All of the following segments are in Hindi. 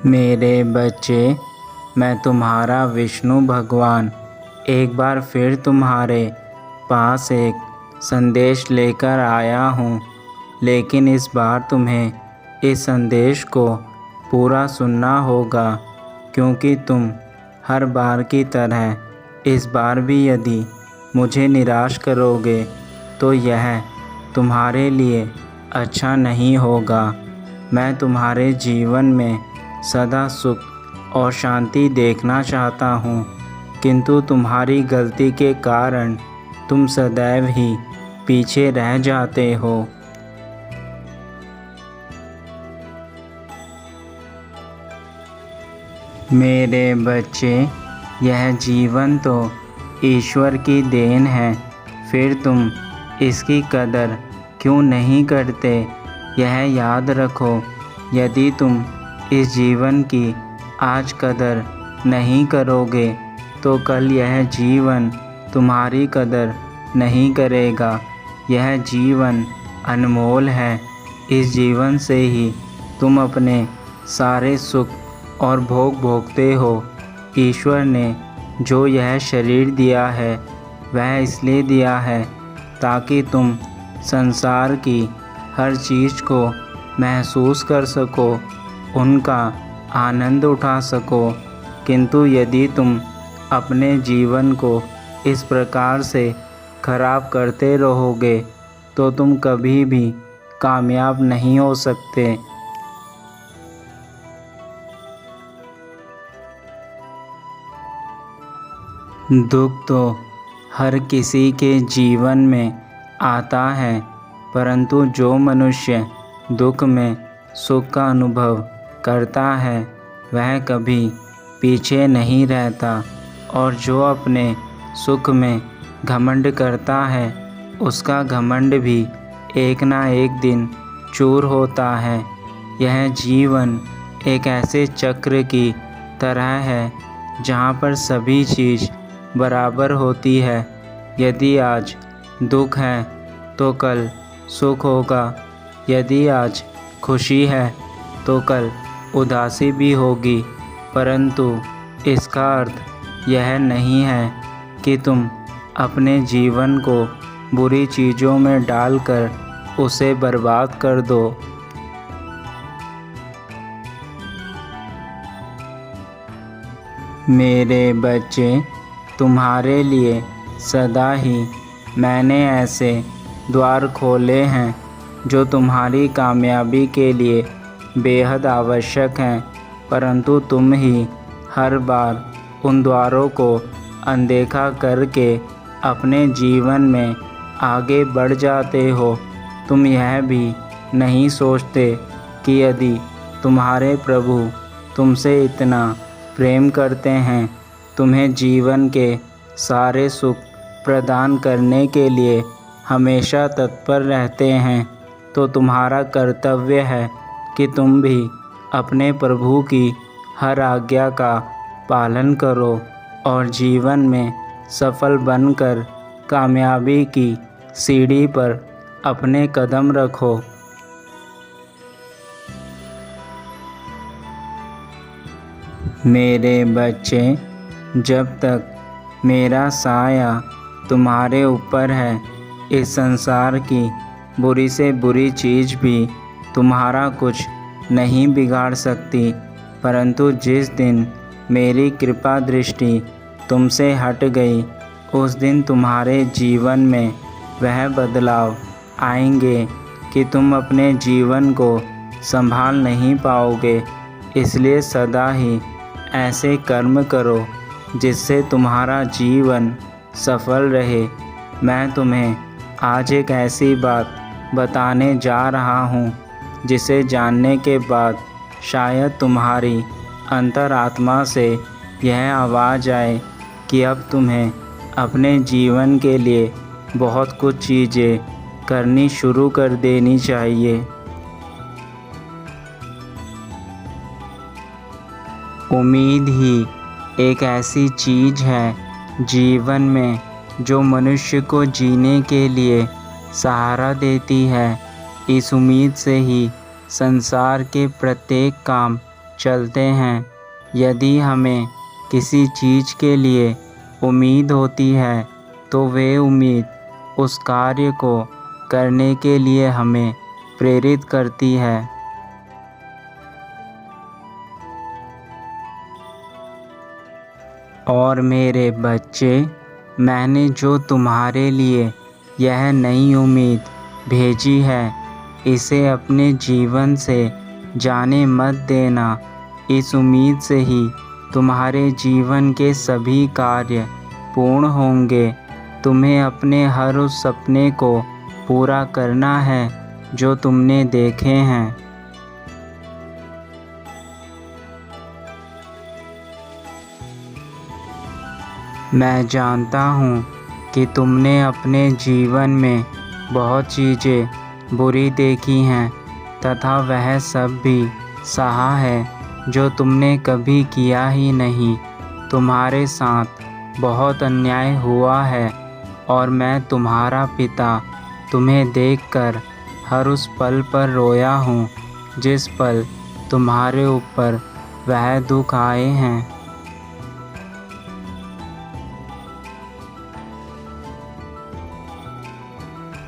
मेरे बच्चे, मैं तुम्हारा विष्णु भगवान एक बार फिर तुम्हारे पास एक संदेश लेकर आया हूँ। लेकिन इस बार तुम्हें इस संदेश को पूरा सुनना होगा, क्योंकि तुम हर बार की तरह इस बार भी यदि मुझे निराश करोगे तो यह तुम्हारे लिए अच्छा नहीं होगा। मैं तुम्हारे जीवन में सदा सुख और शांति देखना चाहता हूँ, किंतु तुम्हारी गलती के कारण तुम सदैव ही पीछे रह जाते हो। मेरे बच्चे, यह जीवन तो ईश्वर की देन है, फिर तुम इसकी कदर क्यों नहीं करते? यह याद रखो, यदि तुम इस जीवन की आज कदर नहीं करोगे तो कल यह जीवन तुम्हारी कदर नहीं करेगा। यह जीवन अनमोल है। इस जीवन से ही तुम अपने सारे सुख और भोग भोगते हो। ईश्वर ने जो यह शरीर दिया है वह इसलिए दिया है ताकि तुम संसार की हर चीज़ को महसूस कर सको, उनका आनंद उठा सको। किंतु यदि तुम अपने जीवन को इस प्रकार से खराब करते रहोगे तो तुम कभी भी कामयाब नहीं हो सकते। दुख तो हर किसी के जीवन में आता है, परंतु जो मनुष्य दुख में सुख का अनुभव करता है वह कभी पीछे नहीं रहता, और जो अपने सुख में घमंड करता है उसका घमंड भी एक ना एक दिन चूर होता है। यह जीवन एक ऐसे चक्र की तरह है जहाँ पर सभी चीज़ बराबर होती है। यदि आज दुख है तो कल सुख होगा, यदि आज खुशी है तो कल उदासी भी होगी। परंतु इसका अर्थ यह नहीं है कि तुम अपने जीवन को बुरी चीज़ों में डालकर उसे बर्बाद कर दो। मेरे बच्चे, तुम्हारे लिए सदा ही मैंने ऐसे द्वार खोले हैं जो तुम्हारी कामयाबी के लिए बेहद आवश्यक हैं, परंतु तुम ही हर बार उन द्वारों को अनदेखा करके अपने जीवन में आगे बढ़ जाते हो। तुम यह भी नहीं सोचते कि यदि तुम्हारे प्रभु तुमसे इतना प्रेम करते हैं, तुम्हें जीवन के सारे सुख प्रदान करने के लिए हमेशा तत्पर रहते हैं, तो तुम्हारा कर्तव्य है कि तुम भी अपने प्रभु की हर आज्ञा का पालन करो और जीवन में सफल बनकर कामयाबी की सीढ़ी पर अपने कदम रखो। मेरे बच्चे, जब तक मेरा साया तुम्हारे ऊपर है, इस संसार की बुरी से बुरी चीज़ भी तुम्हारा कुछ नहीं बिगाड़ सकती। परंतु जिस दिन मेरी कृपा दृष्टि तुमसे हट गई, उस दिन तुम्हारे जीवन में वह बदलाव आएंगे कि तुम अपने जीवन को संभाल नहीं पाओगे। इसलिए सदा ही ऐसे कर्म करो जिससे तुम्हारा जीवन सफल रहे। मैं तुम्हें आज एक ऐसी बात बताने जा रहा हूँ जिसे जानने के बाद शायद तुम्हारी अंतरात्मा से यह आवाज़ आए कि अब तुम्हें अपने जीवन के लिए बहुत कुछ चीज़ें करनी शुरू कर देनी चाहिए। उम्मीद ही एक ऐसी चीज़ है जीवन में जो मनुष्य को जीने के लिए सहारा देती है। इस उम्मीद से ही संसार के प्रत्येक काम चलते हैं। यदि हमें किसी चीज़ के लिए उम्मीद होती है तो वे उम्मीद उस कार्य को करने के लिए हमें प्रेरित करती है। और मेरे बच्चे, मैंने जो तुम्हारे लिए यह नई उम्मीद भेजी है, इसे अपने जीवन से जाने मत देना। इस उम्मीद से ही तुम्हारे जीवन के सभी कार्य पूर्ण होंगे। तुम्हें अपने हर उस सपने को पूरा करना है जो तुमने देखे हैं। मैं जानता हूँ कि तुमने अपने जीवन में बहुत चीज़ें बुरी देखी हैं तथा वह सब भी सहा है जो तुमने कभी किया ही नहीं। तुम्हारे साथ बहुत अन्याय हुआ है और मैं तुम्हारा पिता तुम्हें देखकर हर उस पल पर रोया हूँ जिस पल तुम्हारे ऊपर वह दुख आए हैं।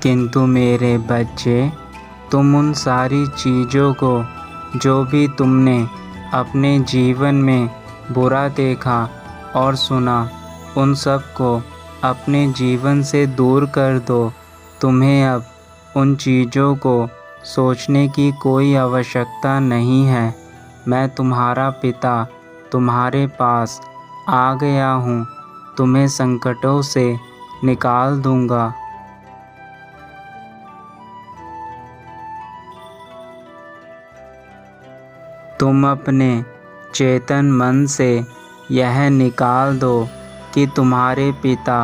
किंतु मेरे बच्चे, तुम उन सारी चीज़ों को जो भी तुमने अपने जीवन में बुरा देखा और सुना, उन सब को अपने जीवन से दूर कर दो। तुम्हें अब उन चीज़ों को सोचने की कोई आवश्यकता नहीं है। मैं तुम्हारा पिता तुम्हारे पास आ गया हूँ, तुम्हें संकटों से निकाल दूँगा। तुम अपने चेतन मन से यह निकाल दो कि तुम्हारे पिता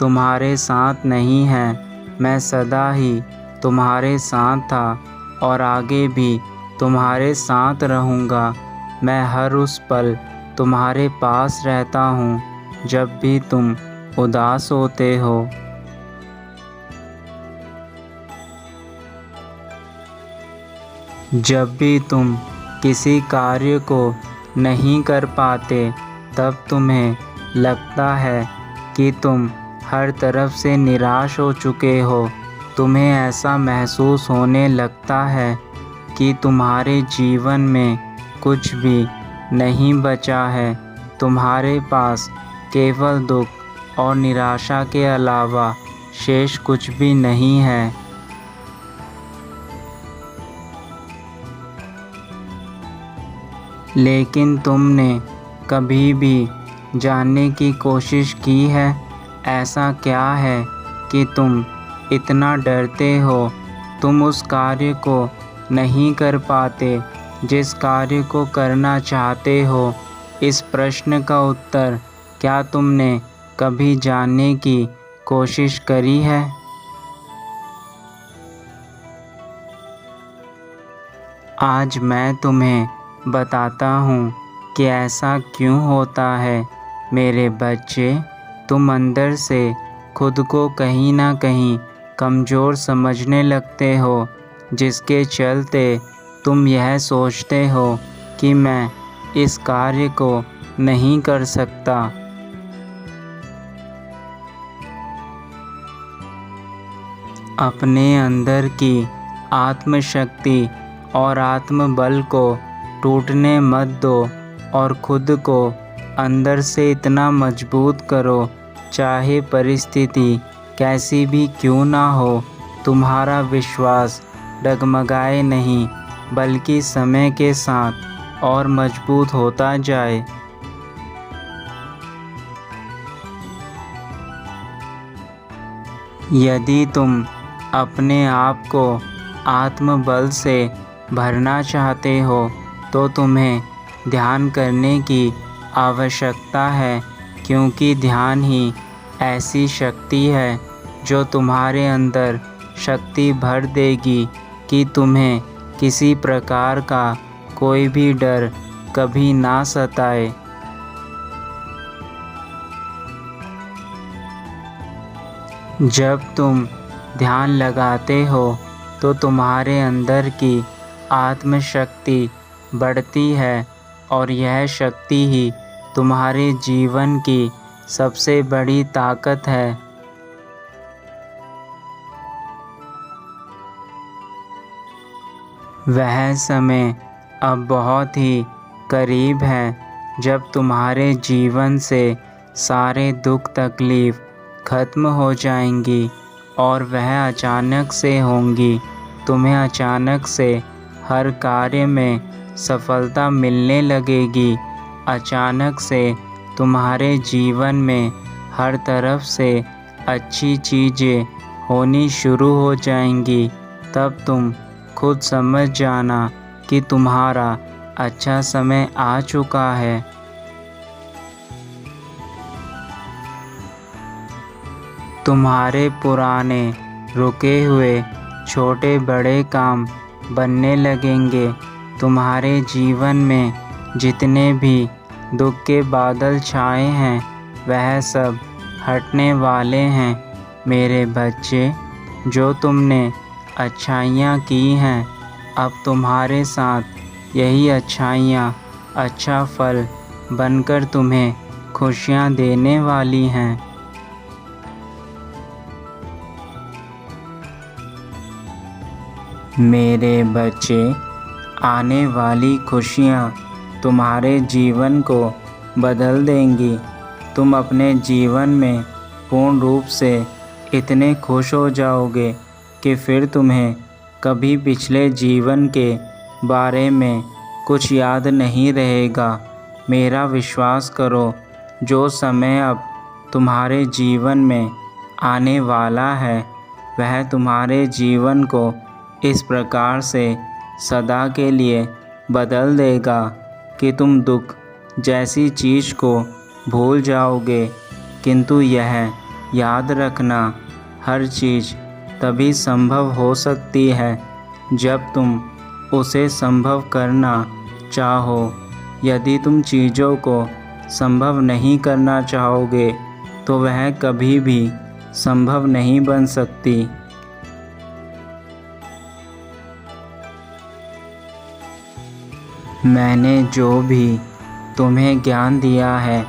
तुम्हारे साथ नहीं हैं। मैं सदा ही तुम्हारे साथ था और आगे भी तुम्हारे साथ रहूँगा। मैं हर उस पल तुम्हारे पास रहता हूँ जब भी तुम उदास होते हो। जब भी तुम किसी कार्य को नहीं कर पाते, तब तुम्हें लगता है कि तुम हर तरफ से निराश हो चुके हो। तुम्हें ऐसा महसूस होने लगता है कि तुम्हारे जीवन में कुछ भी नहीं बचा है। तुम्हारे पास केवल दुख और निराशा के अलावा शेष कुछ भी नहीं है। लेकिन तुमने कभी भी जानने की कोशिश की है, ऐसा क्या है कि तुम इतना डरते हो? तुम उस कार्य को नहीं कर पाते जिस कार्य को करना चाहते हो। इस प्रश्न का उत्तर क्या तुमने कभी जानने की कोशिश करी है? आज मैं तुम्हें बताता हूँ कि ऐसा क्यों होता है। मेरे बच्चे, तुम अंदर से खुद को कहीं ना कहीं कमज़ोर समझने लगते हो, जिसके चलते तुम यह सोचते हो कि मैं इस कार्य को नहीं कर सकता। अपने अंदर की आत्मशक्ति और आत्मबल को टूटने मत दो और खुद को अंदर से इतना मजबूत करो, चाहे परिस्थिति कैसी भी क्यों ना हो। तुम्हारा विश्वास डगमगाए नहीं, बल्कि समय के साथ और मजबूत होता जाए। यदि तुम अपने आप को आत्मबल से भरना चाहते हो तो तुम्हें ध्यान करने की आवश्यकता है, क्योंकि ध्यान ही ऐसी शक्ति है जो तुम्हारे अंदर शक्ति भर देगी कि तुम्हें किसी प्रकार का कोई भी डर कभी ना सताए। जब तुम ध्यान लगाते हो तो तुम्हारे अंदर की आत्मशक्ति बढ़ती है और यह शक्ति ही तुम्हारे जीवन की सबसे बड़ी ताकत है। वह समय अब बहुत ही करीब है जब तुम्हारे जीवन से सारे दुख तकलीफ़ खत्म हो जाएंगी और वह अचानक से होंगी। तुम्हें अचानक से हर कार्य में सफलता मिलने लगेगी। अचानक से तुम्हारे जीवन में हर तरफ से अच्छी चीज़ें होनी शुरू हो जाएंगी। तब तुम खुद समझ जाना कि तुम्हारा अच्छा समय आ चुका है। तुम्हारे पुराने रुके हुए छोटे बड़े काम बनने लगेंगे। तुम्हारे जीवन में जितने भी दुख के बादल छाए हैं वह सब हटने वाले हैं। मेरे बच्चे, जो तुमने अच्छाइयाँ की हैं अब तुम्हारे साथ यही अच्छाइयाँ अच्छा फल बनकर तुम्हें खुशियाँ देने वाली हैं। मेरे बच्चे, आने वाली खुशियाँ तुम्हारे जीवन को बदल देंगी। तुम अपने जीवन में पूर्ण रूप से इतने खुश हो जाओगे कि फिर तुम्हें कभी पिछले जीवन के बारे में कुछ याद नहीं रहेगा। मेरा विश्वास करो, जो समय अब तुम्हारे जीवन में आने वाला है वह तुम्हारे जीवन को इस प्रकार से सदा के लिए बदल देगा कि तुम दुख जैसी चीज़ को भूल जाओगे। किंतु यह याद रखना, हर चीज़ तभी संभव हो सकती है जब तुम उसे संभव करना चाहो। यदि तुम चीज़ों को संभव नहीं करना चाहोगे तो वह कभी भी संभव नहीं बन सकती। मैंने जो भी तुम्हें ज्ञान दिया है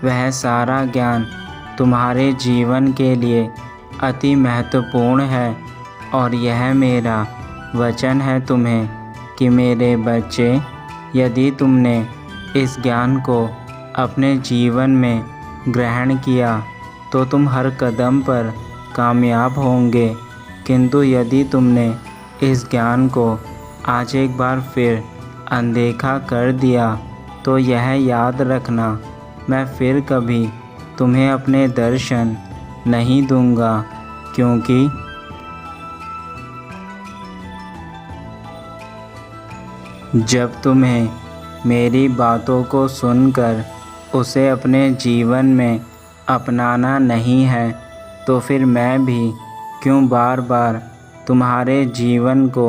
वह सारा ज्ञान तुम्हारे जीवन के लिए अति महत्वपूर्ण है और यह मेरा वचन है तुम्हें कि मेरे बच्चे, यदि तुमने इस ज्ञान को अपने जीवन में ग्रहण किया तो तुम हर कदम पर कामयाब होंगे। किंतु यदि तुमने इस ज्ञान को आज एक बार फिर अनदेखा कर दिया तो यह याद रखना, मैं फिर कभी तुम्हें अपने दर्शन नहीं दूंगा, क्योंकि जब तुम्हें मेरी बातों को सुनकर उसे अपने जीवन में अपनाना नहीं है तो फिर मैं भी क्यों बार बार तुम्हारे जीवन को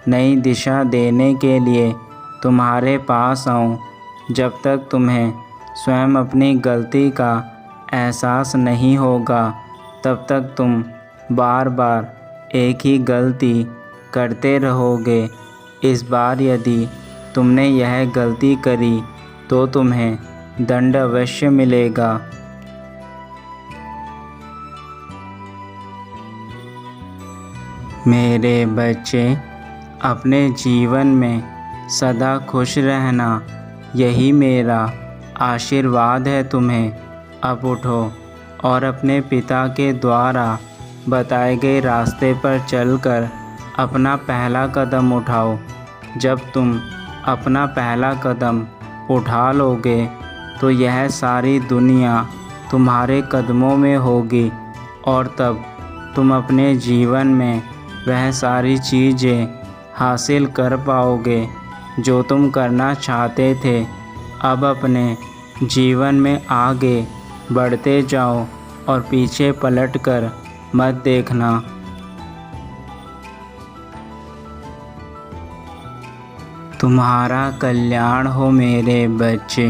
नई दिशा देने के लिए तुम्हारे पास आऊं। जब तक तुम्हें स्वयं अपनी गलती का एहसास नहीं होगा तब तक तुम बार बार एक ही गलती करते रहोगे। इस बार यदि तुमने यह गलती करी तो तुम्हें दंड अवश्य मिलेगा। मेरे बच्चे, अपने जीवन में सदा खुश रहना, यही मेरा आशीर्वाद है तुम्हें। अब उठो और अपने पिता के द्वारा बताए गए रास्ते पर चलकर अपना पहला कदम उठाओ। जब तुम अपना पहला कदम उठा लोगे तो यह सारी दुनिया तुम्हारे कदमों में होगी और तब तुम अपने जीवन में वह सारी चीज़ें हासिल कर पाओगे जो तुम करना चाहते थे। अब अपने जीवन में आगे बढ़ते जाओ और पीछे पलटकर मत देखना। तुम्हारा कल्याण हो मेरे बच्चे।